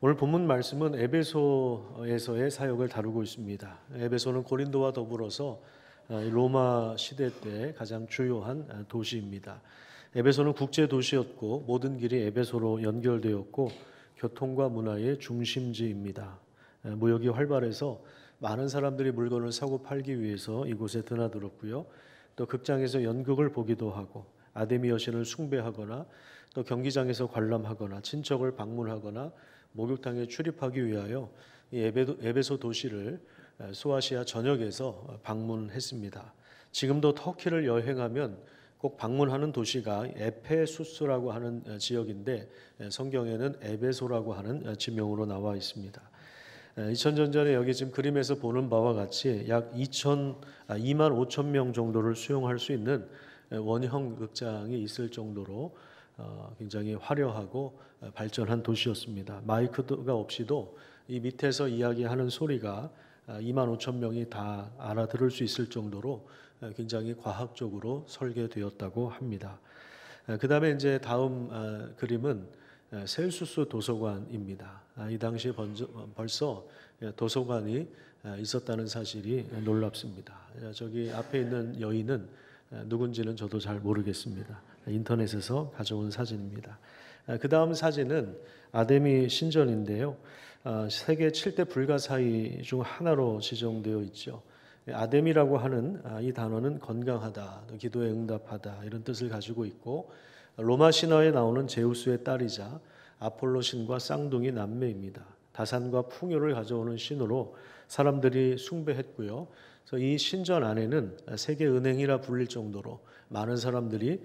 오늘 본문 말씀은 에베소에서의 사역을 다루고 있습니다. 에베소는 고린도와 더불어서 로마 시대 때 가장 주요한 도시입니다. 에베소는 국제 도시였고 모든 길이 에베소로 연결되었고 교통과 문화의 중심지입니다. 무역이 활발해서 많은 사람들이 물건을 사고 팔기 위해서 이곳에 드나들었고요. 또 극장에서 연극을 보기도 하고 아데미 여신을 숭배하거나 또 경기장에서 관람하거나 친척을 방문하거나 목욕탕에 출입하기 위하여 이 에베소 도시를 소아시아 전역에서 방문했습니다. 지금도 터키를 여행하면 꼭 방문하는 도시가 에페수스라고 하는 지역인데 성경에는 에베소라고 하는 지명으로 나와 있습니다. 2000년 전에 여기 지금 그림에서 보는 바와 같이 약 2만 5천 명 정도를 수용할 수 있는 원형 극장이 있을 정도로 굉장히 화려하고 발전한 도시였습니다. 마이크가 없이도 이 밑에서 이야기하는 소리가 2만 5천 명이 다 알아들을 수 있을 정도로 굉장히 과학적으로 설계되었다고 합니다. 그 다음에 이제 다음 그림은 셀수스 도서관입니다. 이 당시에 벌써 도서관이 있었다는 사실이 놀랍습니다. 저기 앞에 있는 여인은 누군지는 저도 잘 모르겠습니다. 인터넷에서 가져온 사진입니다. 그 다음 사진은 아데미 신전인데요. 세계 7대 불가사의 중 하나로 지정되어 있죠. 아데미라고 하는 이 단어는 건강하다, 기도에 응답하다 이런 뜻을 가지고 있고 로마 신화에 나오는 제우스의 딸이자 아폴로 신과 쌍둥이 남매입니다. 다산과 풍요를 가져오는 신으로 사람들이 숭배했고요. 그래서 이 신전 안에는 세계 은행이라 불릴 정도로 많은 사람들이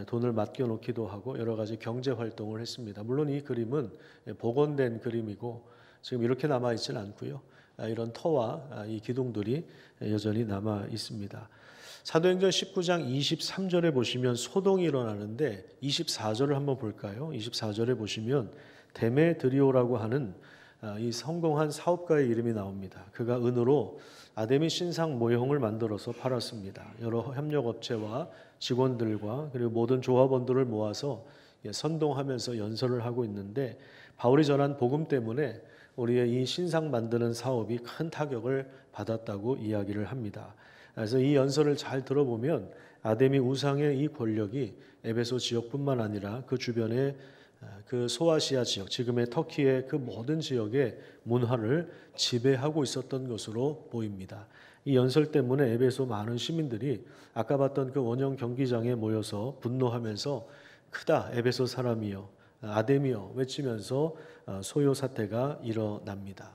돈을 맡겨놓기도 하고 여러 가지 경제 활동을 했습니다. 물론 이 그림은 복원된 그림이고 지금 이렇게 남아 있지는 않고요. 이런 터와 이 기둥들이 여전히 남아 있습니다. 사도행전 19장 23절에 보시면 소동이 일어나는데 24절을 한번 볼까요? 24절에 보시면 데메드리오라고 하는 이 성공한 사업가의 이름이 나옵니다. 그가 은으로 아데미 신상 모형을 만들어서 팔았습니다. 여러 협력업체와 직원들과 그리고 모든 조합원들을 모아서 선동하면서 연설을 하고 있는데 바울이 전한 복음 때문에 우리의 이 신상 만드는 사업이 큰 타격을 받았다고 이야기를 합니다. 그래서 이 연설을 잘 들어보면 아데미 우상의 이 권력이 에베소 지역뿐만 아니라 그 주변의 그 소아시아 지역, 지금의 터키의 그 모든 지역의 문화를 지배하고 있었던 것으로 보입니다. 이 연설 때문에 에베소 많은 시민들이 아까 봤던 그 원형 경기장에 모여서 분노하면서 크다 에베소 사람이여 아데미여 외치면서 소요 사태가 일어납니다.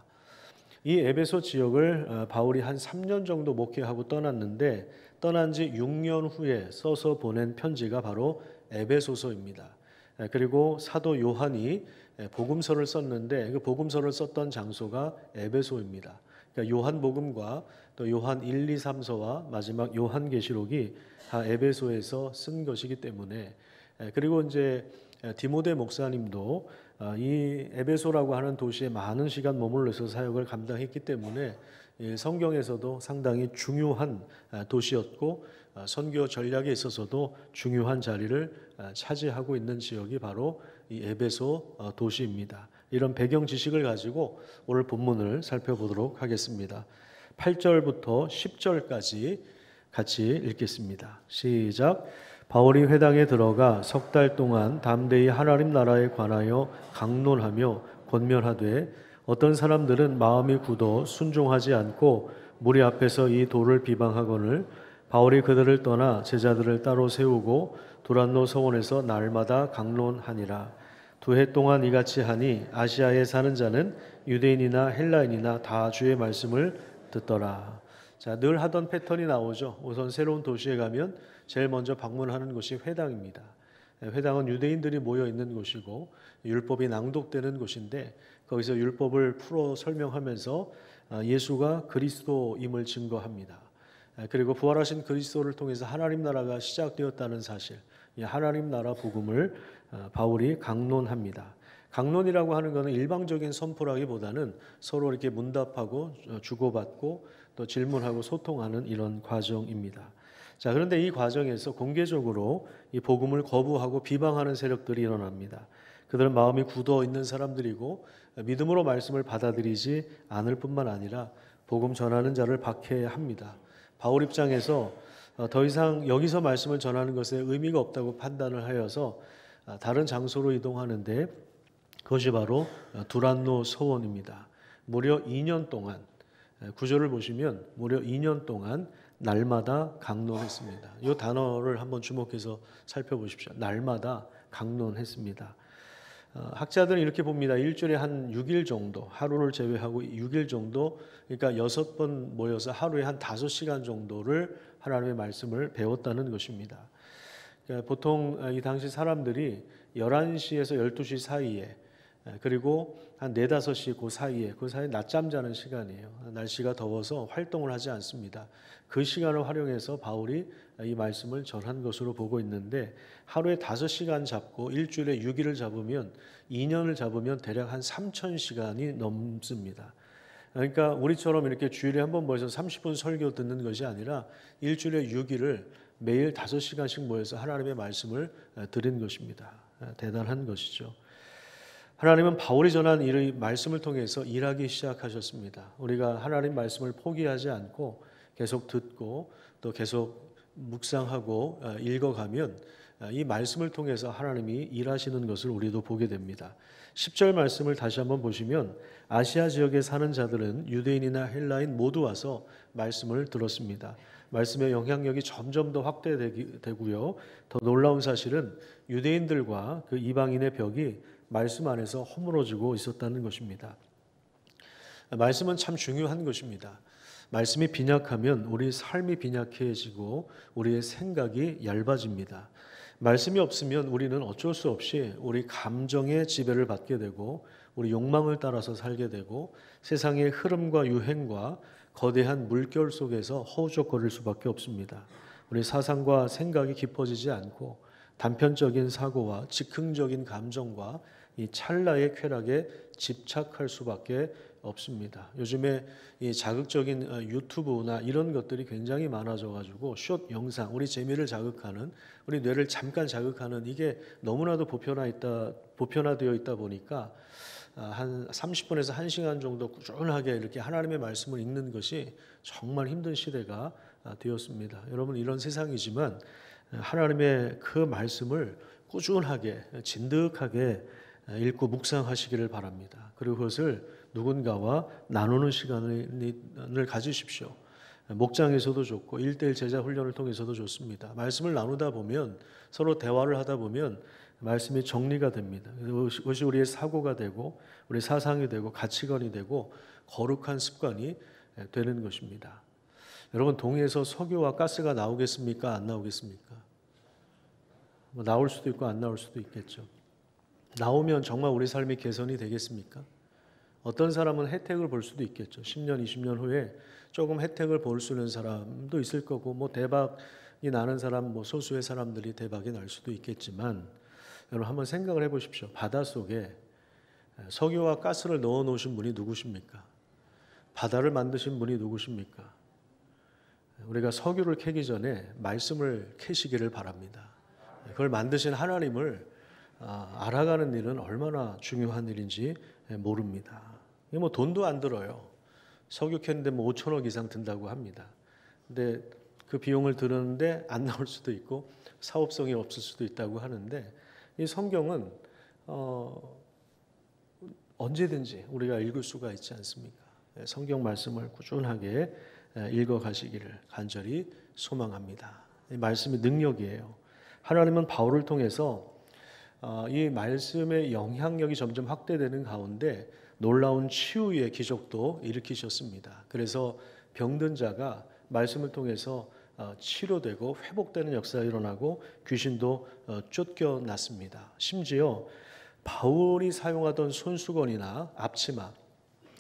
이 에베소 지역을 바울이 한 3년 정도 목회하고 떠났는데 떠난 지 6년 후에 써서 보낸 편지가 바로 에베소서입니다. 그리고 사도 요한이 복음서를 썼는데 그 복음서를 썼던 장소가 에베소입니다. 그러니까 요한복음과 또 요한 1, 2, 3서와 마지막 요한계시록이 다 에베소에서 쓴 것이기 때문에 그리고 이제 디모데 목사님도 이 에베소라고 하는 도시에 많은 시간 머물러서 사역을 감당했기 때문에 성경에서도 상당히 중요한 도시였고 선교 전략에 있어서도 중요한 자리를 차지하고 있는 지역이 바로 이 에베소 도시입니다. 이런 배경 지식을 가지고 오늘 본문을 살펴보도록 하겠습니다. 8절부터 10절까지 같이 읽겠습니다. 시작. 바울이 회당에 들어가 석 달 동안 담대히 하나님 나라에 관하여 강론하며 권면하되 어떤 사람들은 마음이 굳어 순종하지 않고 무리 앞에서 이 도를 비방하거늘 바울이 그들을 떠나 제자들을 따로 세우고 두란노 서원에서 날마다 강론하니라. 2해 동안 이같이 하니 아시아에 사는 자는 유대인이나 헬라인이나 다 주의 말씀을 듣더라. 자, 늘 하던 패턴이 나오죠. 우선 새로운 도시에 가면 제일 먼저 방문하는 곳이 회당입니다. 회당은 유대인들이 모여 있는 곳이고 율법이 낭독되는 곳인데 거기서 율법을 풀어 설명하면서 예수가 그리스도임을 증거합니다. 그리고 부활하신 그리스도를 통해서 하나님 나라가 시작되었다는 사실, 이 하나님 나라 복음을 바울이 강론합니다. 강론이라고 하는 것은 일방적인 선포라기보다는 서로 이렇게 문답하고 주고받고 또 질문하고 소통하는 이런 과정입니다. 자, 그런데 이 과정에서 공개적으로 이 복음을 거부하고 비방하는 세력들이 일어납니다. 그들은 마음이 굳어 있는 사람들이고 믿음으로 말씀을 받아들이지 않을 뿐만 아니라 복음 전하는 자를 박해합니다. 바울 입장에서 더 이상 여기서 말씀을 전하는 것에 의미가 없다고 판단을 하여서 다른 장소로 이동하는데, 그것이 바로 두란노 서원입니다. 무려 2년 동안, 구절을 보시면 무려 2년 동안 날마다 강론했습니다. 이 단어를 한번 주목해서 살펴보십시오. 날마다 강론했습니다. 학자들은 이렇게 봅니다. 일주일에 한 6일 정도, 하루를 제외하고 6일 정도, 그러니까 6번 모여서 하루에 한 5시간 정도를 하나님의 말씀을 배웠다는 것입니다. 그러니까 보통 이 당시 사람들이 11시에서 12시 사이에, 그리고 한 4, 5시 그 사이에 낮잠 자는 시간이에요. 날씨가 더워서 활동을 하지 않습니다. 그 시간을 활용해서 바울이 이 말씀을 전한 것으로 보고 있는데, 하루에 5시간 잡고 일주일에 6일을 잡으면 2년을 잡으면 대략 한 3,000시간이 넘습니다. 그러니까 우리처럼 이렇게 주일에 한 번 모여서 30분 설교 듣는 것이 아니라 일주일에 6일을 매일 5시간씩 모여서 하나님의 말씀을 들은 것입니다. 대단한 것이죠. 하나님은 바울이 전한 이 말씀을 통해서 일하기 시작하셨습니다. 우리가 하나님 말씀을 포기하지 않고 계속 듣고 또 계속 묵상하고 읽어가면 이 말씀을 통해서 하나님이 일하시는 것을 우리도 보게 됩니다. 10절 말씀을 다시 한번 보시면, 아시아 지역에 사는 자들은 유대인이나 헬라인 모두 와서 말씀을 들었습니다. 말씀의 영향력이 점점 더 확대되고요. 더 놀라운 사실은 유대인들과 그 이방인의 벽이 말씀 안에서 허물어지고 있었다는 것입니다. 말씀은 참 중요한 것입니다. 말씀이 빈약하면 우리 삶이 빈약해지고 우리의 생각이 얇아집니다. 말씀이 없으면 우리는 어쩔 수 없이 우리 감정의 지배를 받게 되고 우리 욕망을 따라서 살게 되고 세상의 흐름과 유행과 거대한 물결 속에서 허우적거릴 수밖에 없습니다. 우리 사상과 생각이 깊어지지 않고 단편적인 사고와 즉흥적인 감정과 이 찰나의 쾌락에 집착할 수밖에 없습니다. 요즘에 이 자극적인 유튜브나 이런 것들이 굉장히 많아져가지고 숏 영상, 우리 재미를 자극하는, 우리 뇌를 잠깐 자극하는, 이게 너무나도 보편화되어 있다 보니까 한 30분에서 1시간 정도 꾸준하게 이렇게 하나님의 말씀을 읽는 것이 정말 힘든 시대가 되었습니다. 여러분, 이런 세상이지만 하나님의 그 말씀을 꾸준하게 진득하게 읽고 묵상하시기를 바랍니다. 그리고 그것을 누군가와 나누는 시간을 가지십시오. 목장에서도 좋고 1:1 제자 훈련을 통해서도 좋습니다. 말씀을 나누다 보면, 서로 대화를 하다 보면 말씀이 정리가 됩니다. 그것이 우리의 사고가 되고 우리 사상이 되고 가치관이 되고 거룩한 습관이 되는 것입니다. 여러분, 동해에서 석유와 가스가 나오겠습니까? 안 나오겠습니까? 나올 수도 있고 안 나올 수도 있겠죠. 나오면 정말 우리 삶이 개선이 되겠습니까? 어떤 사람은 혜택을 볼 수도 있겠죠. 10년, 20년 후에 조금 혜택을 볼 수 있는 사람도 있을 거고, 뭐 대박이 나는 사람, 뭐 소수의 사람들이 대박이 날 수도 있겠지만, 여러분 한번 생각을 해보십시오. 바닷속에 석유와 가스를 넣어 놓으신 분이 누구십니까? 바다를 만드신 분이 누구십니까? 우리가 석유를 캐기 전에 말씀을 캐시기를 바랍니다. 그걸 만드신 하나님을 알아가는 일은 얼마나 중요한 일인지 모릅니다. 뭐 돈도 안 들어요. 석유 캐는데 뭐 5천억 이상 든다고 합니다. 근데 그 비용을 들었는데 안 나올 수도 있고 사업성이 없을 수도 있다고 하는데, 이 성경은 언제든지 우리가 읽을 수가 있지 않습니까? 성경 말씀을 꾸준하게 읽어가시기를 간절히 소망합니다. 이 말씀이 능력이에요. 하나님은 바울을 통해서 이 말씀의 영향력이 점점 확대되는 가운데 놀라운 치유의 기적도 일으키셨습니다. 그래서 병든 자가 말씀을 통해서 치료되고 회복되는 역사가 일어나고 귀신도 쫓겨났습니다. 심지어 바울이 사용하던 손수건이나 앞치마,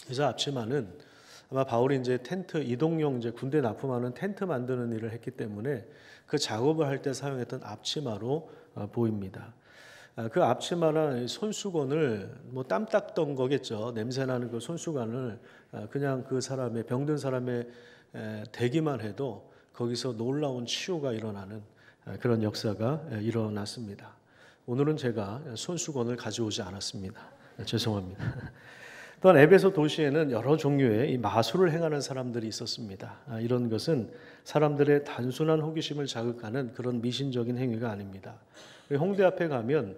그래서 앞치마는 아마 바울이 이제 텐트 이동용, 이제 군대 납품하는 텐트 만드는 일을 했기 때문에 그 작업을 할 때 사용했던 앞치마로 보입니다. 그 앞치마나 손수건을 뭐 땀 닦던 거겠죠. 냄새나는 그 손수건을 그냥 그 사람의, 병든 사람의 대기만 해도 거기서 놀라운 치유가 일어나는 그런 역사가 일어났습니다. 오늘은 제가 손수건을 가져오지 않았습니다. 죄송합니다. 또한 에베소 도시에는 여러 종류의 이 마술을 행하는 사람들이 있었습니다. 이런 것은 사람들의 단순한 호기심을 자극하는 그런 미신적인 행위가 아닙니다. 홍대 앞에 가면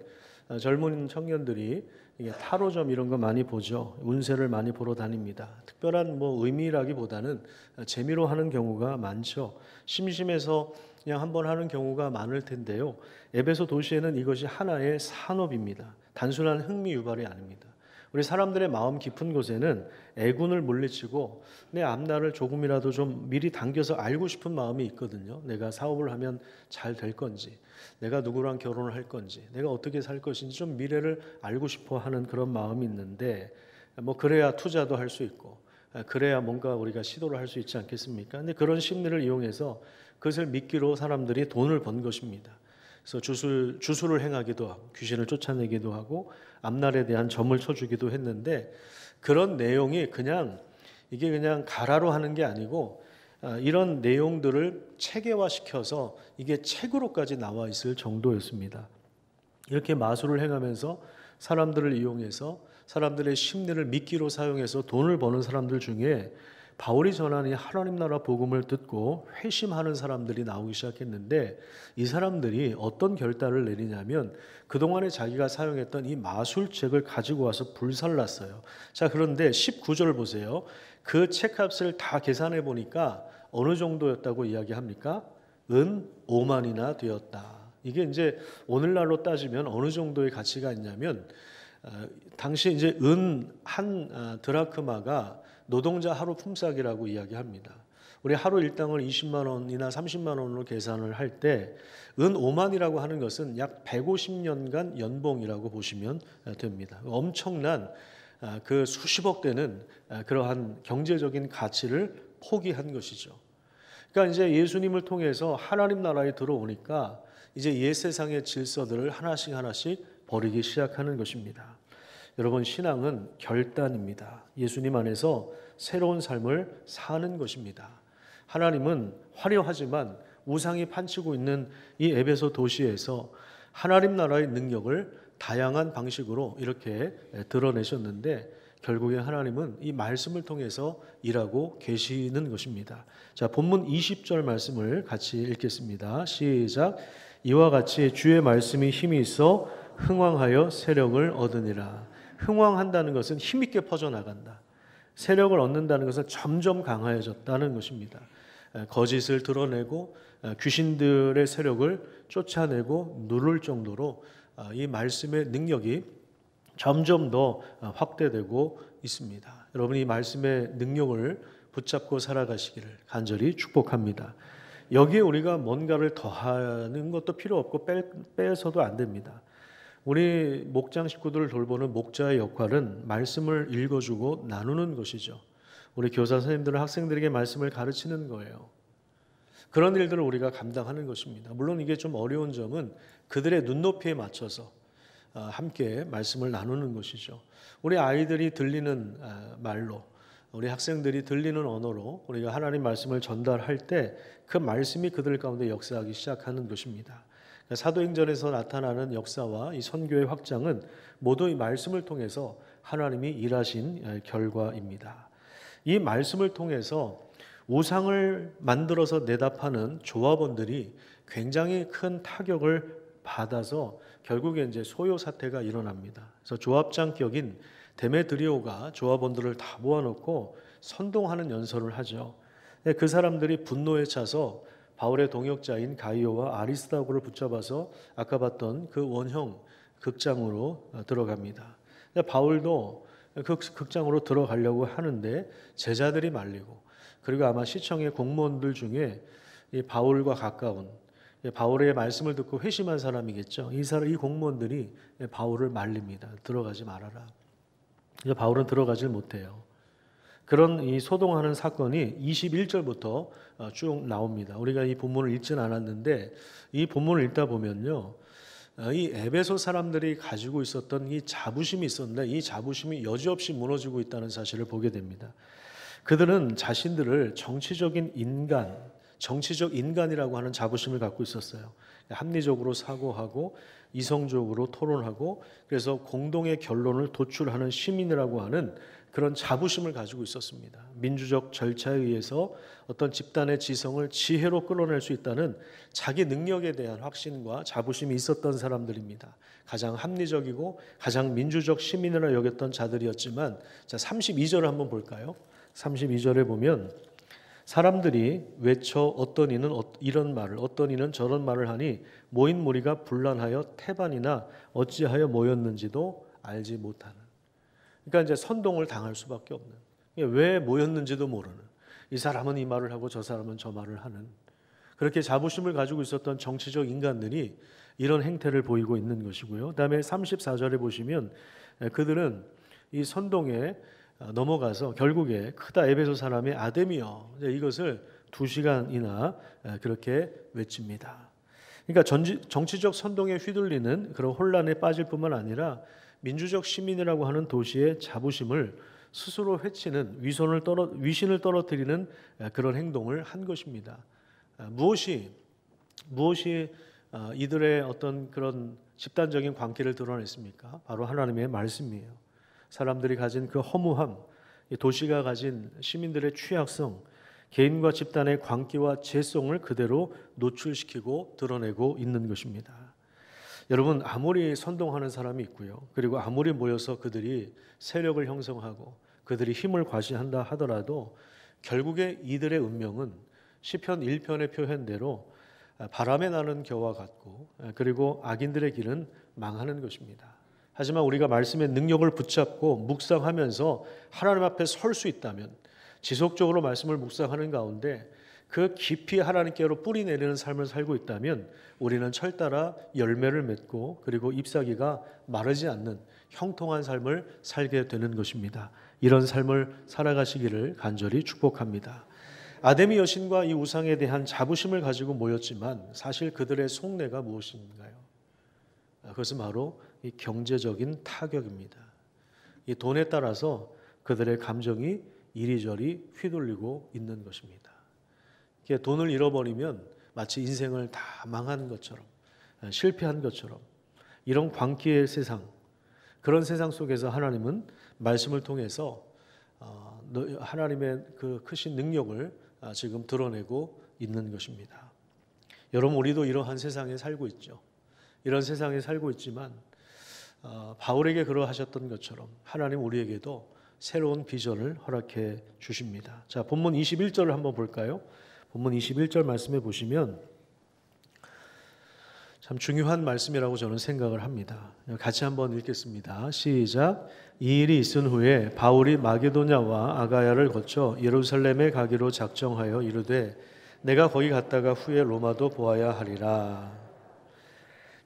젊은 청년들이 이게 타로점 이런 거 많이 보죠. 운세를 많이 보러 다닙니다. 특별한 의미라기보다는 재미로 하는 경우가 많죠. 심심해서 그냥 한번 하는 경우가 많을 텐데요. 에베소 도시에는 이것이 하나의 산업입니다. 단순한 흥미 유발이 아닙니다. 우리 사람들의 마음 깊은 곳에는 애군을 물리치고 내 앞날을 조금이라도 좀 미리 당겨서 알고 싶은 마음이 있거든요. 내가 사업을 하면 잘 될 건지, 내가 누구랑 결혼을 할 건지, 내가 어떻게 살 것인지 좀 미래를 알고 싶어 하는 그런 마음이 있는데 그래야 투자도 할 수 있고 그래야 뭔가 우리가 시도를 할 수 있지 않겠습니까? 근데 그런 심리를 이용해서 그것을 미끼로 사람들이 돈을 번 것입니다. 그래서 주술을 행하기도 하고 귀신을 쫓아내기도 하고 앞날에 대한 점을 쳐주기도 했는데 그런 내용이 이게 그냥 가라로 하는 게 아니고 이런 내용들을 체계화시켜서 이게 책으로까지 나와 있을 정도였습니다. 이렇게 마술을 행하면서 사람들을 이용해서 사람들의 심리를 미끼로 사용해서 돈을 버는 사람들 중에 바울이 전하는 하나님 나라 복음을 듣고 회심하는 사람들이 나오기 시작했는데 이 사람들이 어떤 결단을 내리냐면 그동안에 자기가 사용했던 이 마술책을 가지고 와서 불살랐어요. 자, 그런데 19절 보세요. 그 책값을 다 계산해 보니까 어느 정도였다고 이야기합니까? 은 5만이나 되었다. 이게 이제 오늘날로 따지면 어느 정도의 가치가 있냐면 당시 이제 은 한 드라크마가 노동자 하루 품삯이라고 이야기합니다. 우리 하루 일당을 20만 원이나 30만 원으로 계산을 할 때 은 5만이라고 하는 것은 약 150년간 연봉이라고 보시면 됩니다. 엄청난 그 수십억 되는 그러한 경제적인 가치를 포기한 것이죠. 그러니까 이제 예수님을 통해서 하나님 나라에 들어오니까 이제 옛 세상의 질서들을 하나씩 버리기 시작하는 것입니다. 여러분, 신앙은 결단입니다. 예수님 안에서 새로운 삶을 사는 것입니다. 하나님은 화려하지만 우상이 판치고 있는 이 에베소 도시에서 하나님 나라의 능력을 다양한 방식으로 이렇게 드러내셨는데 결국에 하나님은 이 말씀을 통해서 일하고 계시는 것입니다. 자, 본문 20절 말씀을 같이 읽겠습니다. 시작. 이와 같이 주의 말씀이 힘이 있어 흥왕하여 세력을 얻으니라. 흥왕한다는 것은 힘있게 퍼져나간다. 세력을 얻는다는 것은 점점 강해졌다는 것입니다. 거짓을 드러내고 귀신들의 세력을 쫓아내고 누를 정도로 이 말씀의 능력이 점점 더 확대되고 있습니다. 여러분, 이 말씀의 능력을 붙잡고 살아가시기를 간절히 축복합니다. 여기에 우리가 뭔가를 더하는 것도 필요 없고 빼서도 안 됩니다. 우리 목장 식구들을 돌보는 목자의 역할은 말씀을 읽어주고 나누는 것이죠. 우리 교사 선생님들은 학생들에게 말씀을 가르치는 거예요. 그런 일들을 우리가 감당하는 것입니다. 물론 이게 좀 어려운 점은 그들의 눈높이에 맞춰서 함께 말씀을 나누는 것이죠. 우리 아이들이 들리는 말로, 우리 학생들이 들리는 언어로 우리가 하나님 말씀을 전달할 때 그 말씀이 그들 가운데 역사하기 시작하는 것입니다. 사도행전에서 나타나는 역사와 이 선교의 확장은 모두 이 말씀을 통해서 하나님이 일하신 결과입니다. 이 말씀을 통해서 우상을 만들어서 내답하는 조합원들이 굉장히 큰 타격을 받아서 결국에 이제 소요 사태가 일어납니다. 그래서 조합장격인 데메드리오가 조합원들을 다 모아놓고 선동하는 연설을 하죠. 그 사람들이 분노에 차서 바울의 동역자인 가이오와 아리스다고를 붙잡아서 아까 봤던 그 원형 극장으로 들어갑니다. 바울도 그 극장으로 들어가려고 하는데 제자들이 말리고, 그리고 아마 시청의 공무원들 중에 이 바울과 가까운 바울의 말씀을 듣고 회심한 사람이겠죠. 이 공무원들이 바울을 말립니다. 들어가지 말아라. 바울은 들어가질 못해요. 그런 이 소동하는 사건이 21절부터 쭉 나옵니다. 우리가 이 본문을 읽진 않았는데 이 본문을 읽다 보면요, 이 에베소 사람들이 가지고 있었던 이 자부심이 있었는데 이 자부심이 여지없이 무너지고 있다는 사실을 보게 됩니다. 그들은 자신들을 정치적 인간이라고 하는 자부심을 갖고 있었어요. 합리적으로 사고하고 이성적으로 토론하고, 그래서 공동의 결론을 도출하는 시민이라고 하는 그런 자부심을 가지고 있었습니다. 민주적 절차에 의해서 어떤 집단의 지성을 지혜로 끌어낼 수 있다는 자기 능력에 대한 확신과 자부심이 있었던 사람들입니다. 가장 합리적이고 가장 민주적 시민이라 여겼던 자들이었지만, 자, 32절을 한번 볼까요? 32절에 보면 사람들이 외쳐 어떤 이는 이런 말을 어떤 이는 저런 말을 하니 모인 무리가 분란하여 태반이나 어찌하여 모였는지도 알지 못하는. 그러니까 이제 선동을 당할 수밖에 없는, 왜 모였는지도 모르는, 이 사람은 이 말을 하고 저 사람은 저 말을 하는, 그렇게 자부심을 가지고 있었던 정치적 인간들이 이런 행태를 보이고 있는 것이고요. 그다음에 34절에 보시면 그들은 이 선동에 넘어가서 결국에 크다 에베소 사람의 아데미여, 이것을 2시간이나 그렇게 외칩니다. 그러니까 정치적 선동에 휘둘리는 그런 혼란에 빠질 뿐만 아니라 민주적 시민이라고 하는 도시의 자부심을 스스로 해치는 위신을 떨어뜨리는 그런 행동을 한 것입니다. 무엇이 이들의 어떤 그런 집단적인 광기를 드러냈습니까? 바로 하나님의 말씀이에요. 사람들이 가진 그 허무함, 도시가 가진 시민들의 취약성, 개인과 집단의 광기와 죄성을 그대로 노출시키고 드러내고 있는 것입니다. 여러분, 아무리 선동하는 사람이 있고요, 그리고 아무리 모여서 그들이 세력을 형성하고 그들이 힘을 과시한다 하더라도 결국에 이들의 운명은 시편 1편의 표현대로 바람에 나는 겨와 같고, 그리고 악인들의 길은 망하는 것입니다. 하지만 우리가 말씀의 능력을 붙잡고 묵상하면서 하나님 앞에 설 수 있다면, 지속적으로 말씀을 묵상하는 가운데 그 깊이 하나님께로 뿌리 내리는 삶을 살고 있다면 우리는 철따라 열매를 맺고, 그리고 잎사귀가 마르지 않는 형통한 삶을 살게 되는 것입니다. 이런 삶을 살아가시기를 간절히 축복합니다. 아데미 여신과 이 우상에 대한 자부심을 가지고 모였지만 사실 그들의 속내가 무엇인가요? 그것은 바로 이 경제적인 타격입니다. 이 돈에 따라서 그들의 감정이 이리저리 휘둘리고 있는 것입니다. 돈을 잃어버리면 마치 인생을 다 망한 것처럼, 실패한 것처럼, 이런 광기의 세상, 그런 세상 속에서 하나님은 말씀을 통해서 하나님의 그 크신 능력을 지금 드러내고 있는 것입니다. 여러분, 우리도 이러한 세상에 살고 있죠. 이런 세상에 살고 있지만 바울에게 그러하셨던 것처럼 하나님 우리에게도 새로운 비전을 허락해 주십니다. 자, 본문 21절을 한번 볼까요? 본문 21절 말씀해 보시면 참 중요한 말씀이라고 저는 생각을 합니다. 같이 한번 읽겠습니다. 시작. 이 일이 있은 후에 바울이 마게도냐와 아가야를 거쳐 예루살렘에 가기로 작정하여 이르되 내가 거기 갔다가 후에 로마도 보아야 하리라.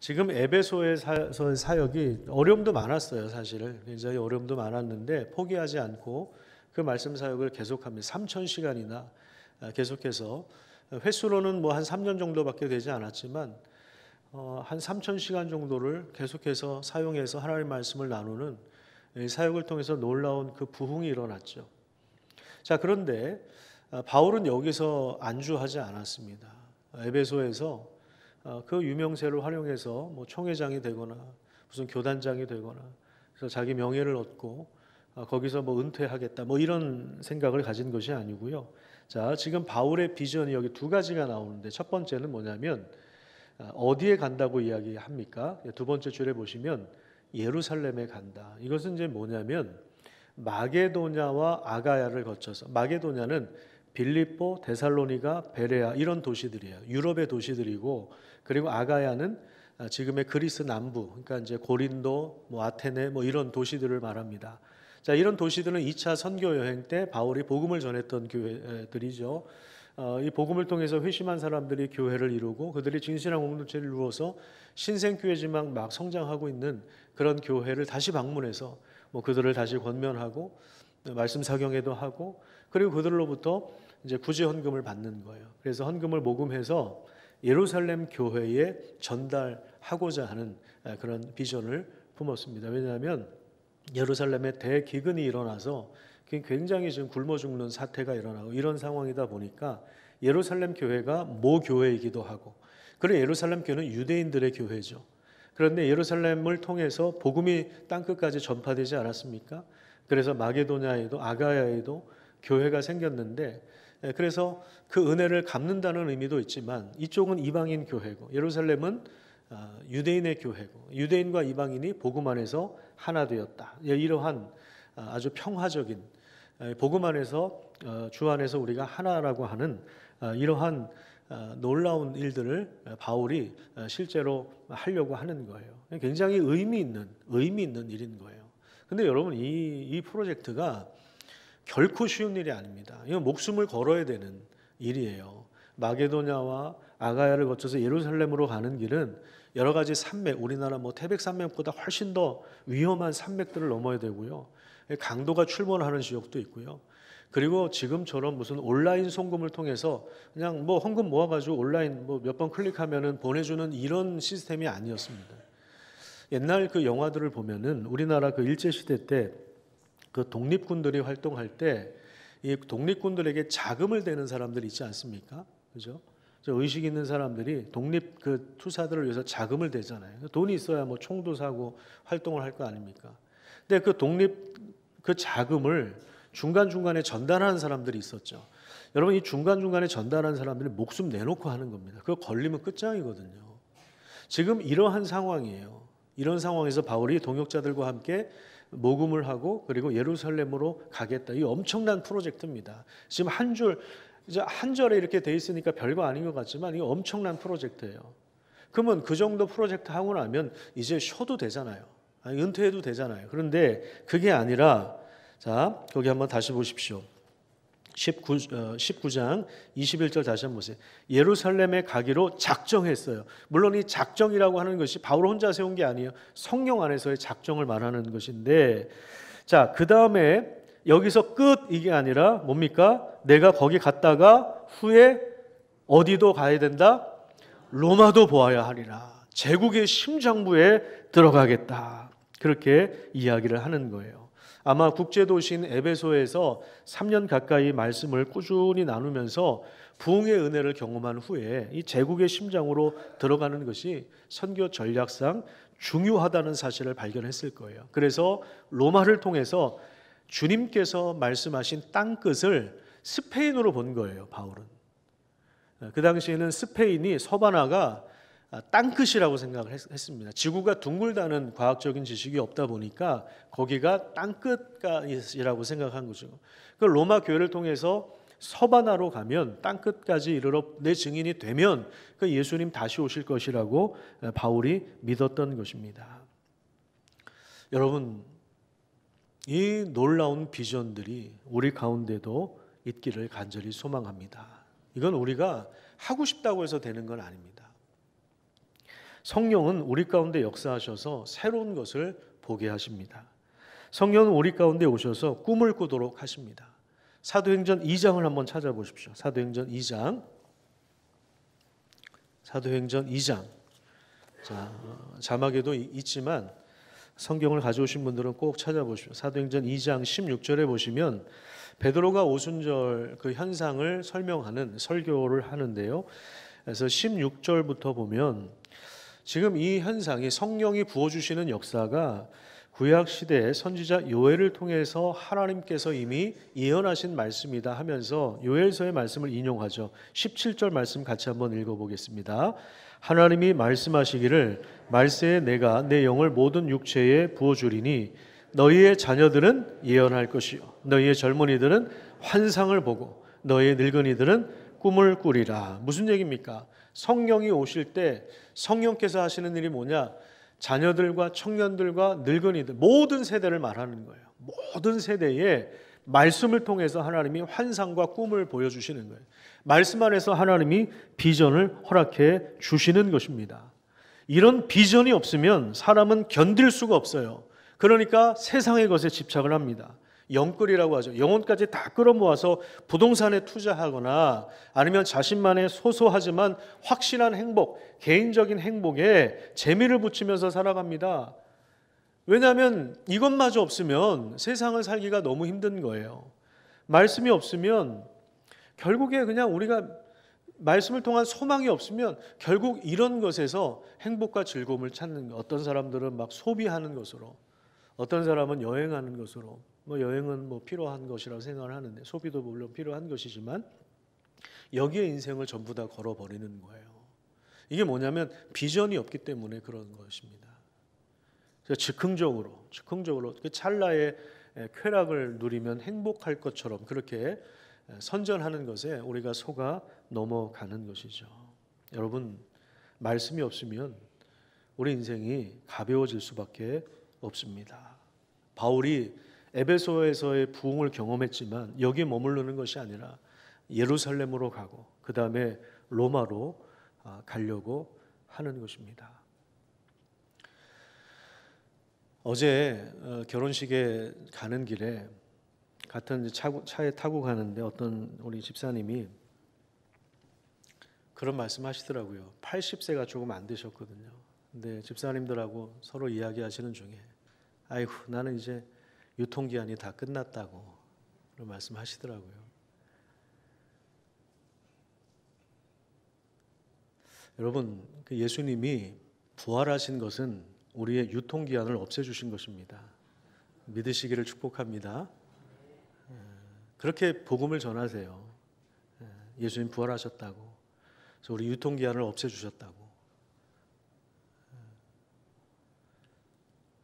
지금 에베소의 사역이 어려움도 많았어요. 사실 굉장히 어려움도 많았는데 포기하지 않고 그 말씀 사역을 계속합니다. 3,000시간이나 계속해서, 횟수로는 뭐 한 3년 정도밖에 되지 않았지만 한 3,000시간 정도를 계속해서 사용해서 하나님의 말씀을 나누는 사역을 통해서 놀라운 그 부흥이 일어났죠. 자, 그런데 바울은 여기서 안주하지 않았습니다. 에베소에서 그 유명세를 활용해서 뭐 총회장이 되거나 무슨 교단장이 되거나, 그래서 자기 명예를 얻고 거기서 뭐 은퇴하겠다 뭐 이런 생각을 가진 것이 아니고요. 자, 지금 바울의 비전이 여기 2가지가 나오는데, 첫 번째는 뭐냐면 어디에 간다고 이야기합니까? 2번째 줄에 보시면 예루살렘에 간다. 이것은 이제 뭐냐면 마게도냐와 아가야를 거쳐서, 마게도냐는 빌립보, 데살로니가, 베레아 이런 도시들이에요. 유럽의 도시들이고, 그리고 아가야는 지금의 그리스 남부, 그러니까 이제 고린도, 뭐 아테네 뭐 이런 도시들을 말합니다. 자, 이런 도시들은 2차 선교 여행 때 바울이 복음을 전했던 교회들이죠. 이 복음을 통해서 회심한 사람들이 교회를 이루고 그들이 진실한 공동체를 이루어서 신생교회지만 막 성장하고 있는 그런 교회를 다시 방문해서 뭐 그들을 다시 권면하고 말씀 사경회도 하고, 그리고 그들로부터 이제 구제 헌금을 받는 거예요. 그래서 헌금을 모금해서 예루살렘 교회에 전달하고자 하는 그런 비전을 품었습니다. 왜냐하면 예루살렘에 대기근이 일어나서 굉장히 지금 굶어 죽는 사태가 일어나고 이런 상황이다 보니까 예루살렘 교회가 모교회이기도 하고, 그리고 예루살렘 교회는 유대인들의 교회죠. 그런데 예루살렘을 통해서 복음이 땅끝까지 전파되지 않았습니까? 그래서 마게도냐에도 아가야에도 교회가 생겼는데, 그래서 그 은혜를 갚는다는 의미도 있지만 이쪽은 이방인 교회고 예루살렘은 유대인의 교회고 유대인과 이방인이 복음 안에서 하나 되었다. 이러한 아주 평화적인 복음 안에서 주 안에서 우리가 하나라고 하는 이러한 놀라운 일들을 바울이 실제로 하려고 하는 거예요. 굉장히 의미 있는 일인 거예요. 근데 여러분 이 프로젝트가 결코 쉬운 일이 아닙니다. 이건 목숨을 걸어야 되는 일이에요. 마게도냐와 아가야를 거쳐서 예루살렘으로 가는 길은 여러 가지 산맥, 우리나라 태백 산맥보다 훨씬 더 위험한 산맥들을 넘어야 되고요. 강도가 출몰하는 지역도 있고요. 그리고 지금처럼 무슨 온라인 송금을 통해서 그냥 헌금 모아가지고 온라인 몇 번 클릭하면은 보내주는 이런 시스템이 아니었습니다. 옛날 그 영화들을 보면은 우리나라 그 일제 시대 때 그 독립군들이 활동할 때 이 독립군들에게 자금을 대는 사람들이 있지 않습니까? 그죠? 의식 있는 사람들이 독립 그 투사들을 위해서 자금을 대잖아요. 돈이 있어야 총도 사고 활동을 할 거 아닙니까? 근데 그 독립 그 자금을 중간중간에 전달하는 사람들이 있었죠. 여러분 이 중간중간에 전달하는 사람들이 목숨 내놓고 하는 겁니다. 그거 걸리면 끝장이거든요. 지금 이러한 상황이에요. 이런 상황에서 바울이 동역자들과 함께 모금을 하고 그리고 예루살렘으로 가겠다. 이 엄청난 프로젝트입니다. 지금 이제 한 절에 이렇게 돼 있으니까 별거 아닌 것 같지만 이거 엄청난 프로젝트예요. 그러면 그 정도 프로젝트 하고 나면 이제 쉬어도 되잖아요. 은퇴해도 되잖아요. 그런데 그게 아니라 자 거기 한번 다시 보십시오. 19장 21절 다시 한번 보세요. 예루살렘에 가기로 작정했어요. 물론 이 작정이라고 하는 것이 바울 혼자 세운 게 아니에요. 성령 안에서의 작정을 말하는 것인데 자, 그 다음에 여기서 끝 이게 아니라 뭡니까? 내가 거기 갔다가 후에 어디도 가야 된다? 로마도 보아야 하리라. 제국의 심장부에 들어가겠다. 그렇게 이야기를 하는 거예요. 아마 국제도시인 에베소에서 3년 가까이 말씀을 꾸준히 나누면서 부흥의 은혜를 경험한 후에 이 제국의 심장으로 들어가는 것이 선교 전략상 중요하다는 사실을 발견했을 거예요. 그래서 로마를 통해서 주님께서 말씀하신 땅끝을 스페인으로 본 거예요, 바울은. 그 당시에는 스페인이 서바나가 땅끝이라고 생각을 했습니다. 지구가 둥글다는 과학적인 지식이 없다 보니까 거기가 땅끝이라고 생각한 거죠. 그 로마 교회를 통해서 서바나로 가면 땅끝까지 이르러 내 증인이 되면 그 예수님 다시 오실 것이라고 바울이 믿었던 것입니다. 여러분, 이 놀라운 비전들이 우리 가운데도 있기를 간절히 소망합니다. 이건 우리가 하고 싶다고 해서 되는 건 아닙니다. 성령은 우리 가운데 역사하셔서 새로운 것을 보게 하십니다. 성령은 우리 가운데 오셔서 꿈을 꾸도록 하십니다. 사도행전 2장을 한번 찾아보십시오. 사도행전 2장. 자, 자막에도 있지만 성경을 가져오신 분들은 꼭 찾아보십시오. 사도행전 2장 16절에 보시면 베드로가 오순절 그 현상을 설명하는 설교를 하는데요. 그래서 16절부터 보면 지금 이 현상이 성령이 부어주시는 역사가 구약시대의 선지자 요엘을 통해서 하나님께서 이미 예언하신 말씀이다 하면서 요엘서의 말씀을 인용하죠. 17절 말씀 같이 한번 읽어보겠습니다. 하나님이 말씀하시기를 말세에 내가 내 영을 모든 육체에 부어주리니 너희의 자녀들은 예언할 것이요 너희의 젊은이들은 환상을 보고 너희의 늙은이들은 꿈을 꾸리라. 무슨 얘기입니까? 성령이 오실 때 성령께서 하시는 일이 뭐냐? 자녀들과 청년들과 늙은이들 모든 세대를 말하는 거예요. 모든 세대에 말씀을 통해서 하나님이 환상과 꿈을 보여주시는 거예요. 말씀 안에서 하나님이 비전을 허락해 주시는 것입니다. 이런 비전이 없으면 사람은 견딜 수가 없어요. 그러니까 세상의 것에 집착을 합니다. 영끌이라고 하죠. 영혼까지 다 끌어모아서 부동산에 투자하거나 아니면 자신만의 소소하지만 확실한 행복, 개인적인 행복에 재미를 붙이면서 살아갑니다. 왜냐하면 이것마저 없으면 세상을 살기가 너무 힘든 거예요. 말씀이 없으면 결국에 그냥 우리가 말씀을 통한 소망이 없으면 결국 이런 것에서 행복과 즐거움을 찾는 것. 어떤 사람들은 막 소비하는 것으로, 어떤 사람은 여행하는 것으로, 뭐 여행은 뭐 필요한 것이라고 생각을 하는데 소비도 물론 필요한 것이지만 여기에 인생을 전부 다 걸어버리는 거예요. 이게 뭐냐면 비전이 없기 때문에 그런 것입니다. 그래서 즉흥적으로 그 찰나의 쾌락을 누리면 행복할 것처럼 그렇게 선전하는 것에 우리가 속아 넘어가는 것이죠. 여러분, 말씀이 없으면 우리 인생이 가벼워질 수밖에 없습니다. 바울이 에베소에서의 부흥을 경험했지만 여기에 머무르는 것이 아니라 예루살렘으로 가고 그 다음에 로마로 가려고 하는 것입니다. 어제 결혼식에 가는 길에 같은 차에 타고 가는데 어떤 우리 집사님이 그런 말씀하시더라고요. 80세가 조금 안 되셨거든요. 근데 집사님들하고 서로 이야기하시는 중에 아이고 나는 이제 유통기한이 다 끝났다고 그런 말씀하시더라고요. 여러분, 그 예수님이 부활하신 것은 우리의 유통기한을 없애주신 것입니다. 믿으시기를 축복합니다. 그렇게 복음을 전하세요. 예수님 부활하셨다고. 그래서 우리 유통기한을 없애주셨다고.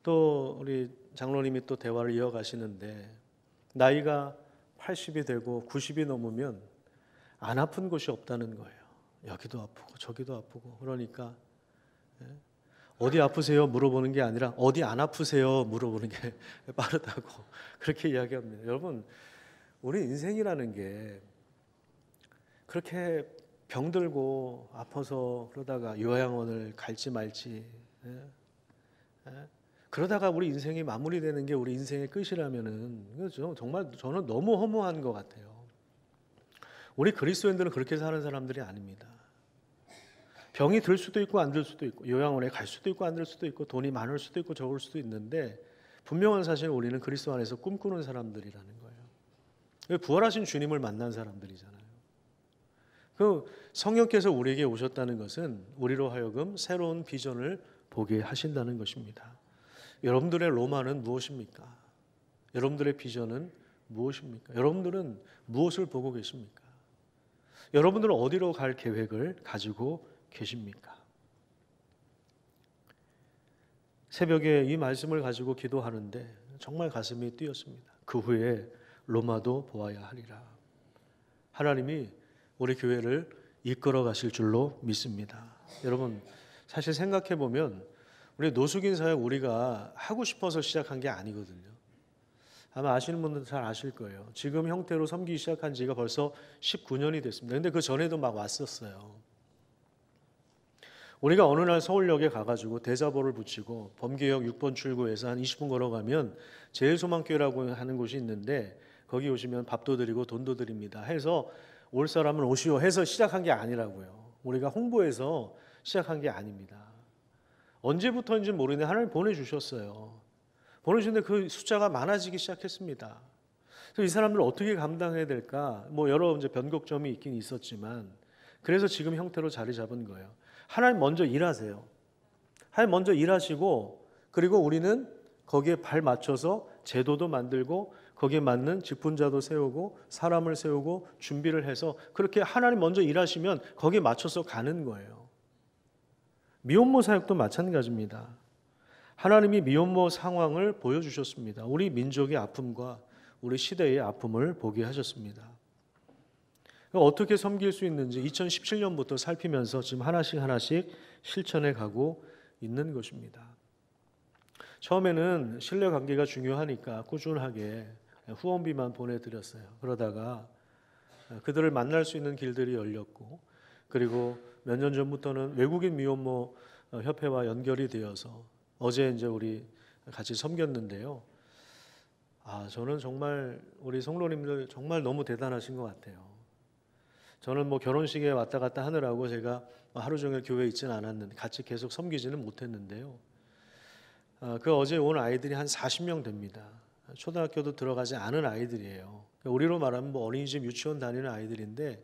또 우리 장로님이 또 대화를 이어가시는데 나이가 80이 되고 90이 넘으면 안 아픈 곳이 없다는 거예요. 여기도 아프고 저기도 아프고 그러니까 어디 아프세요? 물어보는 게 아니라 어디 안 아프세요? 물어보는 게 빠르다고 그렇게 이야기합니다. 여러분, 우리 인생이라는 게 그렇게 병들고 아파서 그러다가 요양원을 갈지 말지 그러다가 우리 인생이 마무리되는 게 우리 인생의 끝이라면은 정말 저는 너무 허무한 것 같아요. 우리 그리스도인들은 그렇게 사는 사람들이 아닙니다. 병이 들 수도 있고 안 들 수도 있고 요양원에 갈 수도 있고 안 들 수도 있고 돈이 많을 수도 있고 적을 수도 있는데 분명한 사실은 우리는 그리스도 안에서 꿈꾸는 사람들이라는 거예요. 부활하신 주님을 만난 사람들이잖아요. 그 성령께서 우리에게 오셨다는 것은 우리로 하여금 새로운 비전을 보게 하신다는 것입니다. 여러분들의 로마는 무엇입니까? 여러분들의 비전은 무엇입니까? 여러분들은 무엇을 보고 계십니까? 여러분들은 어디로 갈 계획을 가지고 계십니까? 새벽에 이 말씀을 가지고 기도하는데 정말 가슴이 뛰었습니다. 그 후에 로마도 보아야 하리라. 하나님이 우리 교회를 이끌어 가실 줄로 믿습니다. 여러분, 사실 생각해 보면 우리 노숙인 사역 우리가 하고 싶어서 시작한 게 아니거든요. 아마 아시는 분들은 잘 아실 거예요. 지금 형태로 섬기기 시작한 지가 벌써 19년이 됐습니다. 근데 그 전에도 막 왔었어요. 우리가 어느 날 서울역에 가가지고 대자보를 붙이고 범계역 6번 출구에서 한 20분 걸어가면 제일소망교회라고 하는 곳이 있는데 거기 오시면 밥도 드리고 돈도 드립니다 해서 올 사람은 오시오 해서 시작한 게 아니라고요. 우리가 홍보해서 시작한 게 아닙니다. 언제부터인지 모르는데 하나님 보내주셨어요. 보내주셨는데 그 숫자가 많아지기 시작했습니다. 그래서 이 사람들 어떻게 감당해야 될까? 뭐 여러 이제 변곡점이 있긴 있었지만 그래서 지금 형태로 자리 잡은 거예요. 하나님 먼저 일하세요. 하나님 먼저 일하시고 그리고 우리는 거기에 발 맞춰서 제도도 만들고 거기에 맞는 직분자도 세우고 사람을 세우고 준비를 해서 그렇게 하나님 먼저 일하시면 거기에 맞춰서 가는 거예요. 미혼모 사역도 마찬가지입니다. 하나님이 미혼모 상황을 보여주셨습니다. 우리 민족의 아픔과 우리 시대의 아픔을 보게 하셨습니다. 어떻게 섬길 수 있는지 2017년부터 살피면서 지금 하나씩 실천해 가고 있는 것입니다. 처음에는 신뢰 관계가 중요하니까 꾸준하게 후원비만 보내드렸어요. 그러다가 그들을 만날 수 있는 길들이 열렸고 그리고 몇 년 전부터는 외국인 미혼모 협회와 연결이 되어서 어제 이제 우리 같이 섬겼는데요. 저는 정말 우리 성도님들 정말 너무 대단하신 것 같아요. 저는 뭐 결혼식에 왔다 갔다 하느라고 제가 하루 종일 교회에 있지는 않았는데 같이 계속 섬기지는 못했는데요. 그 어제 온 아이들이 한 40명 됩니다. 초등학교도 들어가지 않은 아이들이에요. 우리로 말하면 뭐 어린이집 유치원 다니는 아이들인데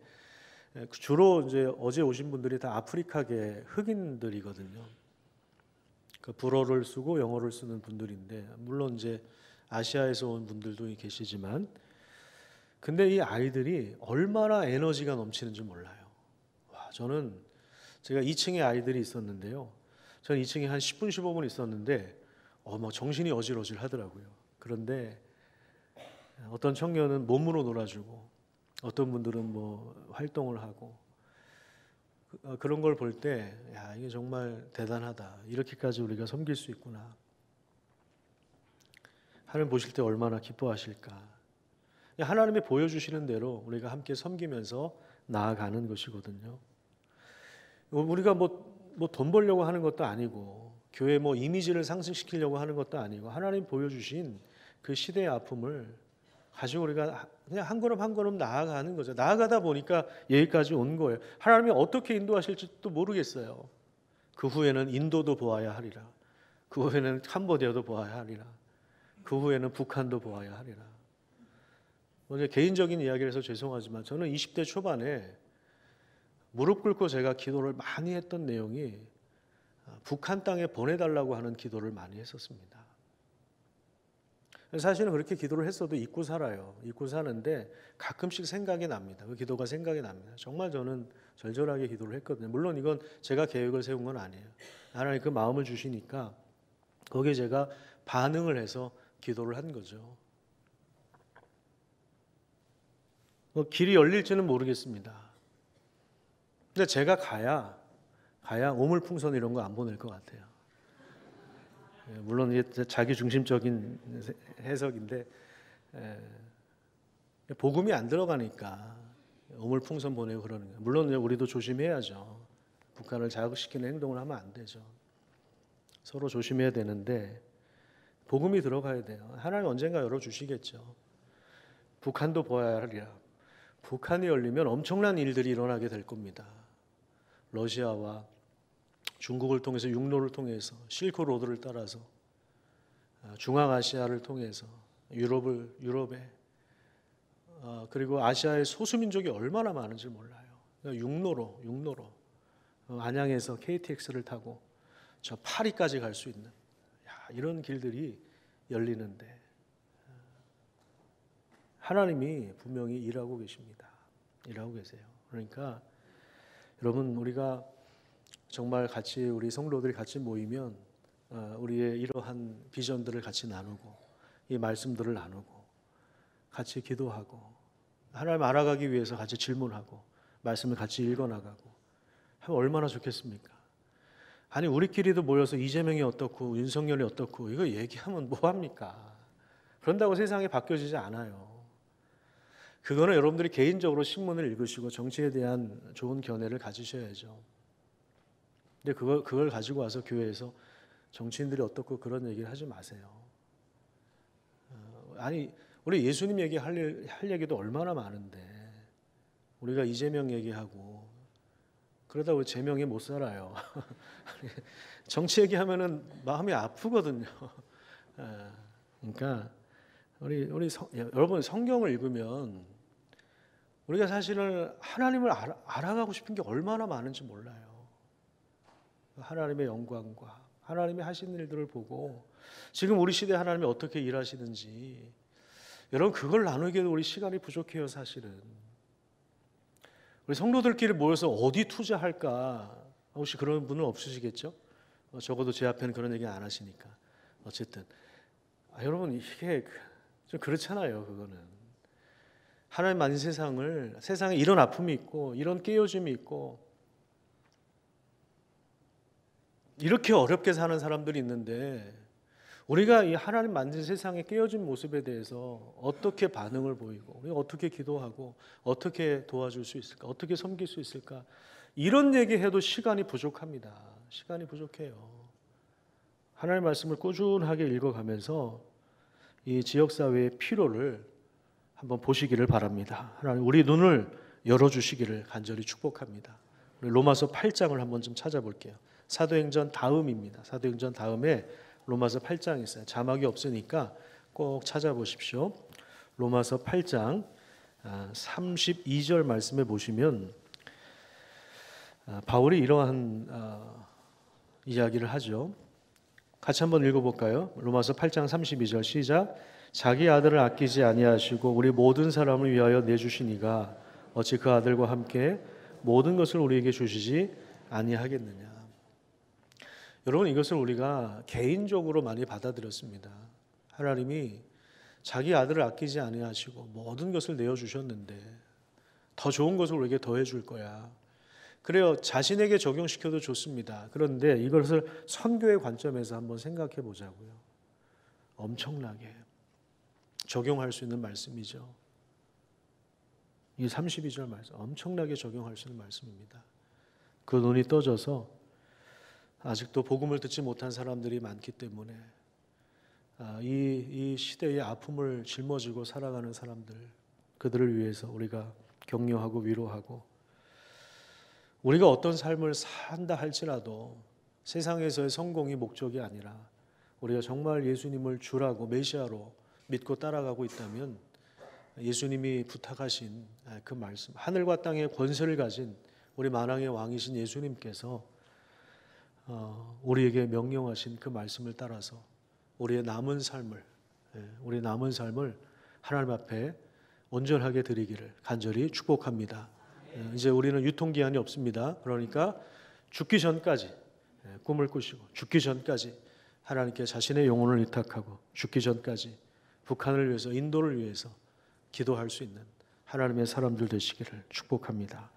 주로 이제 어제 오신 분들이 다 아프리카계 흑인들이거든요. 그 불어를 쓰고 영어를 쓰는 분들인데 물론 이제 아시아에서 온 분들도 계시지만, 근데 이 아이들이 얼마나 에너지가 넘치는지 몰라요. 저는 제가 2층에 아이들이 있었는데요. 저는 2층에 한 10분 15분 있었는데 막 정신이 어질어질 하더라고요. 그런데 어떤 청년은 몸으로 놀아주고 어떤 분들은 뭐 활동을 하고 그런 걸 볼 때 이게 정말 대단하다. 이렇게까지 우리가 섬길 수 있구나. 하나님 보실 때 얼마나 기뻐하실까. 하나님이 보여주시는 대로 우리가 함께 섬기면서 나아가는 것이거든요. 우리가 뭐 돈 벌려고 하는 것도 아니고 교회 뭐 이미지를 상승시키려고 하는 것도 아니고 하나님 보여주신 그 시대의 아픔을 가지고 우리가 그냥 한 걸음 한 걸음 나아가는 거죠. 나아가다 보니까 여기까지 온 거예요. 하나님이 어떻게 인도하실지도 모르겠어요. 그 후에는 인도도 보아야 하리라. 그 후에는 캄보디아도 보아야 하리라. 그 후에는 북한도 보아야 하리라. 먼저 개인적인 이야기를 해서 죄송하지만 저는 20대 초반에 무릎 꿇고 제가 기도를 많이 했던 내용이 북한 땅에 보내달라고 하는 기도를 많이 했었습니다. 사실은 그렇게 기도를 했어도 잊고 살아요. 잊고 사는데 가끔씩 생각이 납니다. 그 기도가 생각이 납니다. 정말 저는 절절하게 기도를 했거든요. 물론 이건 제가 계획을 세운 건 아니에요. 하나님 그 마음을 주시니까 거기에 제가 반응을 해서 기도를 한 거죠. 길이 열릴지는 모르겠습니다. 근데 제가 가야 오물풍선 이런 거 안 보낼 것 같아요. 물론 이게 자기 중심적인 해석인데 복음이 안 들어가니까 오물풍선 보내고 그러는 거예요. 물론 우리도 조심해야죠. 북한을 자극시키는 행동을 하면 안 되죠. 서로 조심해야 되는데 복음이 들어가야 돼요. 하나님 언젠가 열어주시겠죠. 북한도 보아야 하리라. 북한이 열리면 엄청난 일들이 일어나게 될 겁니다. 러시아와 중국을 통해서 육로를 통해서 실크로드를 따라서 중앙아시아를 통해서 유럽에 그리고 아시아의 소수민족이 얼마나 많은지 몰라요. 육로로 안양에서 KTX를 타고 저 파리까지 갈 수 있는 이런 길들이 열리는데 하나님이 분명히 일하고 계십니다. 일하고 계세요. 그러니까 여러분 우리가 정말 같이 우리 성도들이 같이 모이면 우리의 이러한 비전들을 같이 나누고 이 말씀들을 나누고 같이 기도하고 하나님 알아가기 위해서 같이 질문하고 말씀을 같이 읽어나가고 하면 얼마나 좋겠습니까? 아니 우리끼리도 모여서 이재명이 어떻고 윤석열이 어떻고 이거 얘기하면 뭐합니까? 그런다고 세상이 바뀌어지지 않아요. 그거는 여러분들이 개인적으로 신문을 읽으시고 정치에 대한 좋은 견해를 가지셔야죠. 근데 그걸 가지고 와서 교회에서 정치인들이 어떻고 그런 얘기를 하지 마세요. 아니 우리 예수님 얘기할 얘기도 얼마나 많은데 우리가 이재명 얘기하고 그러다 우리 재명이 못 살아요. 정치 얘기하면은 마음이 아프거든요. 그러니까 여러분 성경을 읽으면 우리가 사실은 하나님을 알아가고 싶은 게 얼마나 많은지 몰라요. 하나님의 영광과 하나님이 하시는 일들을 보고 지금 우리 시대에 하나님이 어떻게 일하시는지 여러분 그걸 나누기에도 우리 시간이 부족해요. 사실은 우리 성도들끼리 모여서 어디 투자할까 혹시 그런 분은 없으시겠죠? 적어도 제 앞에는 그런 얘기 안 하시니까 어쨌든 여러분 이게 좀 그렇잖아요. 그거는 하나님 만든 세상에 이런 아픔이 있고 이런 깨어짐이 있고 이렇게 어렵게 사는 사람들이 있는데 우리가 이 하나님 만든 세상의 깨어진 모습에 대해서 어떻게 반응을 보이고 우리가 어떻게 기도하고 어떻게 도와줄 수 있을까? 어떻게 섬길 수 있을까? 이런 얘기해도 시간이 부족합니다. 시간이 부족해요. 하나님의 말씀을 꾸준하게 읽어가면서 이 지역사회의 필요를 한번 보시기를 바랍니다. 하나님 우리 눈을 열어주시기를 간절히 축복합니다. 우리 로마서 8장을 한번 좀 찾아볼게요. 사도행전 다음입니다. 사도행전 다음에 로마서 8장이 있어요. 자막이 없으니까 꼭 찾아보십시오. 로마서 8장 32절 말씀에 보시면 바울이 이러한 이야기를 하죠. 같이 한번 읽어볼까요? 로마서 8장 32절 시작. 자기 아들을 아끼지 아니하시고 우리 모든 사람을 위하여 내주시니가 어찌 그 아들과 함께 모든 것을 우리에게 주시지 아니하겠느냐. 여러분, 이것을 우리가 개인적으로 많이 받아들였습니다. 하나님이 자기 아들을 아끼지 아니하시고 모든 것을 내어주셨는데 더 좋은 것을 우리에게 더해 줄 거야. 그래요, 자신에게 적용시켜도 좋습니다. 그런데 이것을 선교의 관점에서 한번 생각해 보자고요. 엄청나게 적용할 수 있는 말씀이죠. 이 32절 말씀 엄청나게 적용할 수 있는 말씀입니다. 그 눈이 떠져서 아직도 복음을 듣지 못한 사람들이 많기 때문에 이 시대의 아픔을 짊어지고 살아가는 사람들, 그들을 위해서 우리가 격려하고 위로하고, 우리가 어떤 삶을 산다 할지라도 세상에서의 성공이 목적이 아니라 우리가 정말 예수님을 주라고 메시아로 믿고 따라가고 있다면 예수님이 부탁하신 그 말씀, 하늘과 땅의 권세를 가진 우리 만왕의 왕이신 예수님께서 우리에게 명령하신 그 말씀을 따라서 우리 남은 삶을 하나님 앞에 온전하게 드리기를 간절히 축복합니다. 이제 우리는 유통기한이 없습니다. 그러니까 죽기 전까지 꿈을 꾸시고, 죽기 전까지 하나님께 자신의 영혼을 의탁하고, 죽기 전까지 북한을 위해서, 인도를 위해서 기도할 수 있는 하나님의 사람들 되시기를 축복합니다.